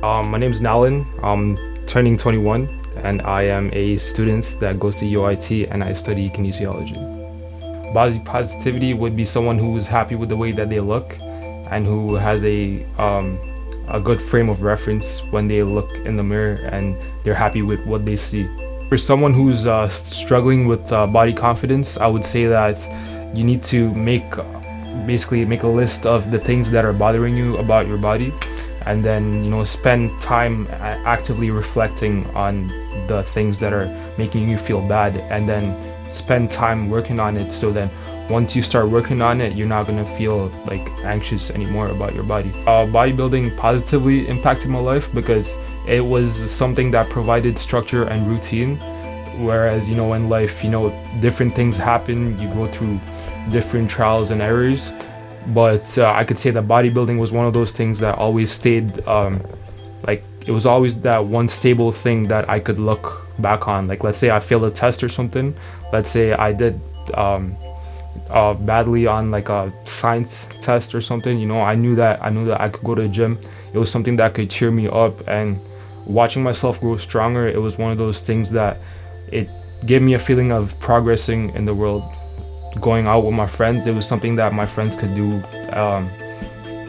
My name's Nalin. I'm turning 21 and I am a student that goes to UIT and I study kinesiology. Body positivity would be someone who is happy with the way that they look and who has a good frame of reference when they look in the mirror and they're happy with what they see. For someone who's struggling with body confidence, I would say that you need to basically make a list of the things that are bothering you about your body, and then spend time actively reflecting on the things that are making you feel bad, and then spend time working on it, so then once you start working on it, you're not going to feel like anxious anymore about your body. Bodybuilding positively impacted my life because it was something that provided structure and routine, whereas in life different things happen, you go through different trials and errors, but I could say that bodybuilding was one of those things that always stayed like it was always that one stable thing that I could look back on. Like, let's say I failed a test or something, let's say I did badly on like a science test or something, I knew that I could go to the gym. It was something that could cheer me up, and watching myself grow stronger, it was one of those things that it gave me a feeling of progressing in the world. Going out with my friends, it was something that my friends could do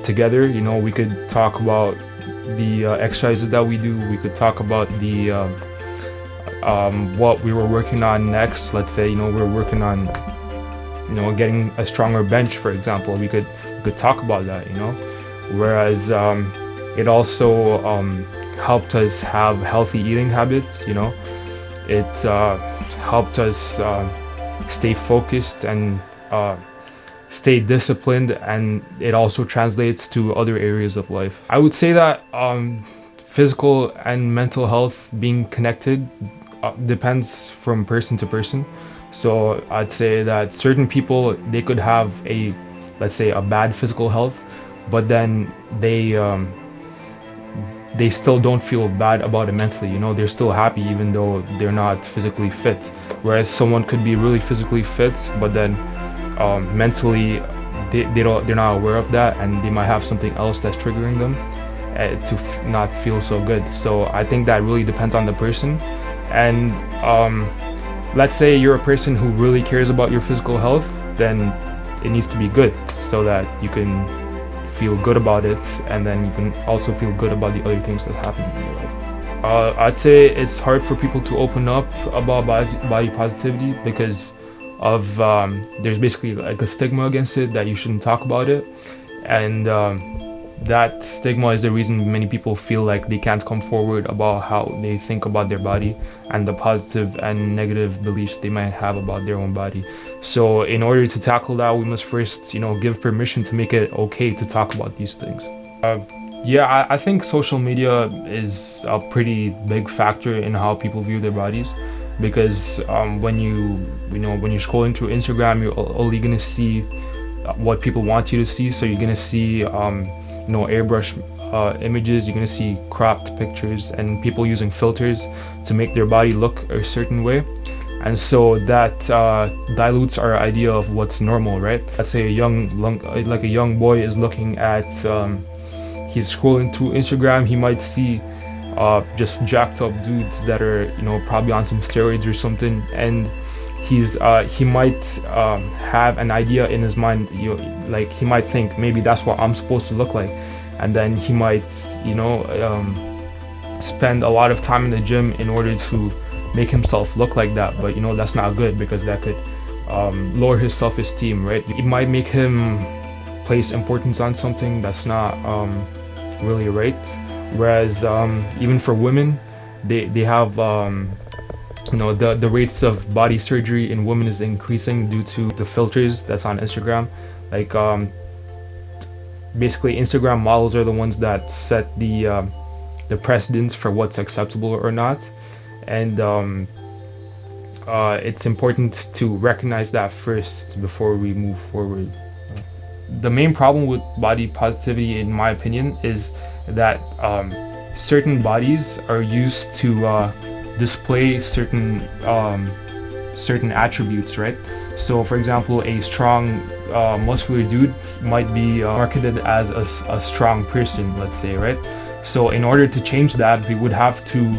together. We could talk about the exercises that we do. We could talk about the what we were working on next. Let's say we were working on getting a stronger bench, for example. We could talk about that. Whereas it also helped us have healthy eating habits. It helped us stay focused and stay disciplined, and it also translates to other areas of life. I would say that physical and mental health being connected depends from person to person. So I'd say that certain people, they could have let's say a bad physical health, but then they still don't feel bad about it mentally. They're still happy even though they're not physically fit. Whereas someone could be really physically fit, but then mentally they're not aware of that, and they might have something else that's triggering them to not feel so good. So I think that really depends on the person. And let's say you're a person who really cares about your physical health, then it needs to be good so that you can feel good about it, and then you can also feel good about the other things that happen in your life. I'd say it's hard for people to open up about body positivity because of there's basically like a stigma against it, that you shouldn't talk about it, and that stigma is the reason many people feel like they can't come forward about how they think about their body and the positive and negative beliefs they might have about their own body. So in order to tackle that, we must first give permission to make it okay to talk about these things. I think social media is a pretty big factor in how people view their bodies, because when you're scrolling through Instagram, you're only gonna see what people want you to see. So you're gonna see airbrush images, you're gonna see cropped pictures and people using filters to make their body look a certain way, and so that dilutes our idea of what's normal, right? Let's say a young boy is looking at he's scrolling through Instagram, he might see just jacked up dudes that are probably on some steroids or something, and he might have an idea in his mind, like he might think maybe that's what I'm supposed to look like, and then he might spend a lot of time in the gym in order to make himself look like that. But that's not good, because that could lower his self-esteem, right? It might make him place importance on something that's not really right. Whereas even for women, they have the rates of body surgery in women is increasing due to the filters that's on Instagram. Like basically Instagram models are the ones that set the precedence for what's acceptable or not, and it's important to recognize that first before we move forward. The main problem with body positivity, in my opinion, is that certain bodies are used to display certain attributes, right? So for example, a strong muscular dude might be marketed as a strong person, let's say, right? So in order to change that, we would have to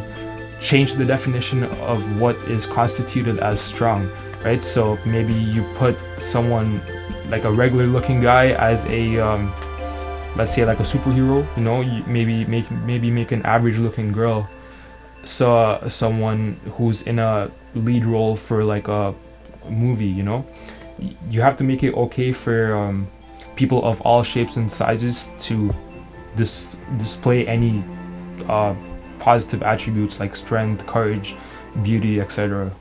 change the definition of what is constituted as strong, right? So maybe you put someone like a regular looking guy as a let's say like a superhero, you know, you maybe make an average looking girl, so someone who's in a lead role for like a movie, you know. You have to make it okay for people of all shapes and sizes to display any uh, positive attributes like strength, courage, beauty, etc.